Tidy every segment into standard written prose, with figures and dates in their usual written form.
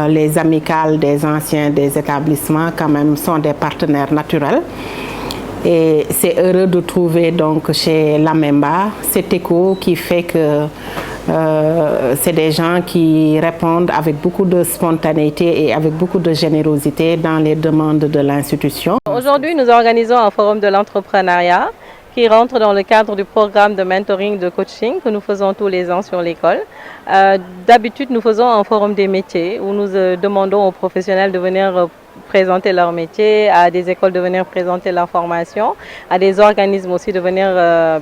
Les amicales des anciens des établissements quand même sont des partenaires naturels. Et c'est heureux de trouver donc chez Lamemba cet écho qui fait que c'est des gens qui répondent avec beaucoup de spontanéité et avec beaucoup de générosité dans les demandes de l'institution. Aujourd'hui, nous organisons un forum de l'entrepreneuriat qui rentre dans le cadre du programme de mentoring de coaching que nous faisons tous les ans sur l'école. D'habitude, nous faisons un forum des métiers où nous demandons aux professionnels de venir présenter leur métier, à des écoles de venir présenter leur formation, à des organismes aussi de venir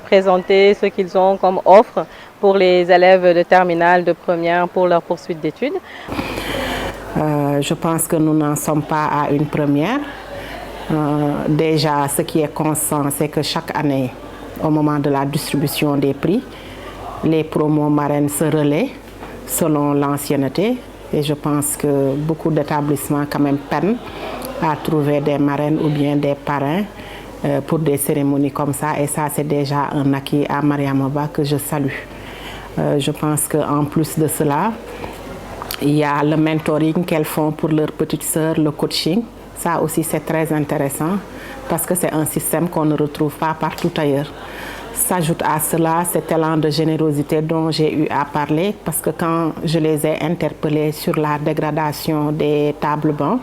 présenter ce qu'ils ont comme offre pour les élèves de terminale, de première, pour leur poursuite d'études. Je pense que nous n'en sommes pas à une première. Déjà, ce qui est constant, c'est que chaque année, au moment de la distribution des prix, les promos marraines se relaient selon l'ancienneté. Et je pense que beaucoup d'établissements quand même peinent à trouver des marraines ou bien des parrains pour des cérémonies comme ça. Et ça, c'est déjà un acquis à Mariamaaba que je salue. Je pense qu'en plus de cela, il y a le mentoring qu'elles font pour leurs petites sœurs, le coaching. Ça aussi, c'est très intéressant parce que c'est un système qu'on ne retrouve pas partout ailleurs. S'ajoute à cela cet élan de générosité dont j'ai eu à parler parce que quand je les ai interpellées sur la dégradation des tables bancs,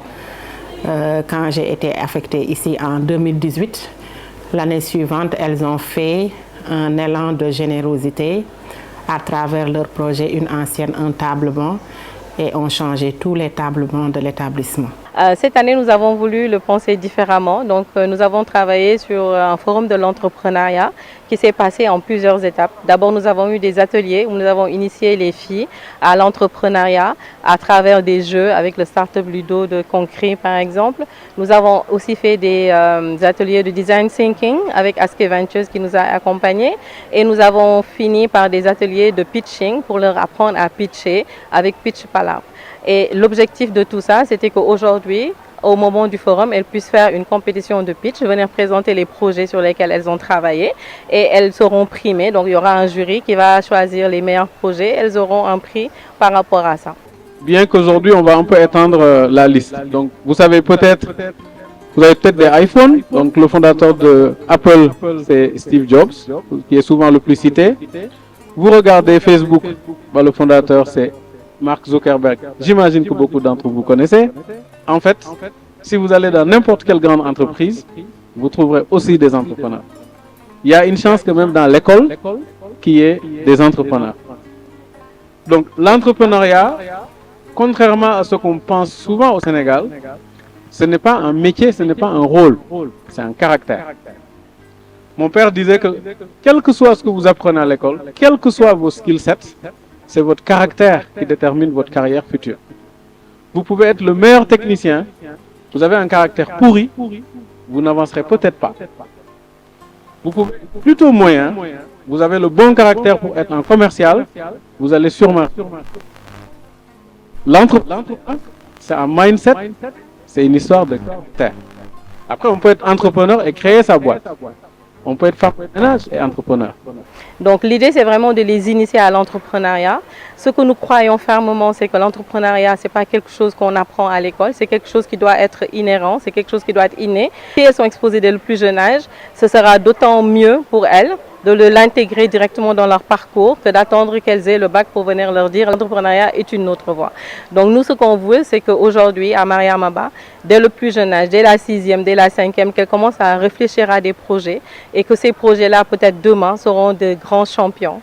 quand j'ai été affectée ici en 2018, l'année suivante, elles ont fait un élan de générosité à travers leur projet Une ancienne, un table-banc et ont changé tous les tables-bancs de l'établissement. Cette année, nous avons voulu le penser différemment. Donc, nous avons travaillé sur un forum de l'entrepreneuriat qui s'est passé en plusieurs étapes. D'abord, nous avons eu des ateliers où nous avons initié les filles à l'entrepreneuriat à travers des jeux avec le Startup Ludo de Concret, par exemple. Nous avons aussi fait des ateliers de design thinking avec Aske Ventures qui nous a accompagnés. Et nous avons fini par des ateliers de pitching pour leur apprendre à pitcher avec Pitch Palabre. Et l'objectif de tout ça, c'était qu'aujourd'hui, au moment du forum, elles puissent faire une compétition de pitch, venir présenter les projets sur lesquels elles ont travaillé et elles seront primées. Donc il y aura un jury qui va choisir les meilleurs projets. Elles auront un prix par rapport à ça. Bien qu'aujourd'hui, on va un peu étendre la liste. Donc vous avez peut-être des iPhones. Donc le fondateur de Apple, c'est Steve Jobs, qui est souvent le plus cité. Vous regardez Facebook, le fondateur, c'est Mark Zuckerberg. J'imagine que beaucoup d'entre vous connaissez. En fait, si vous allez dans n'importe quelle grande entreprise, vous trouverez aussi des entrepreneurs. Il y a une chance que même dans l'école, qu'il y ait des entrepreneurs. Donc l'entrepreneuriat, contrairement à ce qu'on pense souvent au Sénégal, ce n'est pas un métier, ce n'est pas un rôle, c'est un caractère. Mon père disait que quel que soit ce que vous apprenez à l'école, quels que soient vos skill sets, c'est votre caractère qui détermine votre carrière future. Vous pouvez être le meilleur technicien, vous avez un caractère pourri, vous n'avancerez peut-être pas. Vous pouvez être plutôt moyen, vous avez le bon caractère pour être un commercial, vous allez sûrement. L'entrepreneur, c'est un mindset, c'est une histoire de caractère. Après, on peut être entrepreneur et créer sa boîte. On peut être femme de ménage et entrepreneur. Donc l'idée, c'est vraiment de les initier à l'entrepreneuriat. Ce que nous croyons fermement, c'est que l'entrepreneuriat, ce n'est pas quelque chose qu'on apprend à l'école, c'est quelque chose qui doit être inhérent, c'est quelque chose qui doit être inné. Si elles sont exposées dès le plus jeune âge, ce sera d'autant mieux pour elles de l'intégrer directement dans leur parcours que d'attendre qu'elles aient le bac pour venir leur dire l'entrepreneuriat est une autre voie. Donc nous, ce qu'on veut, c'est qu'aujourd'hui, à Mariamaaba, dès le plus jeune âge, dès la 6e, dès la 5e, qu'elles commencent à réfléchir à des projets et que ces projets-là, peut-être demain, seront de grands champions.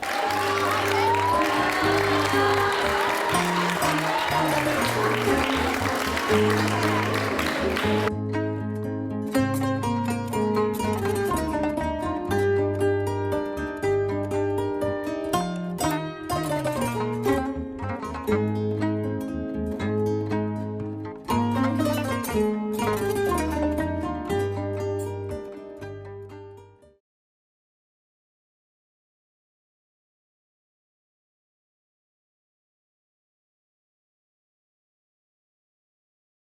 Thank you.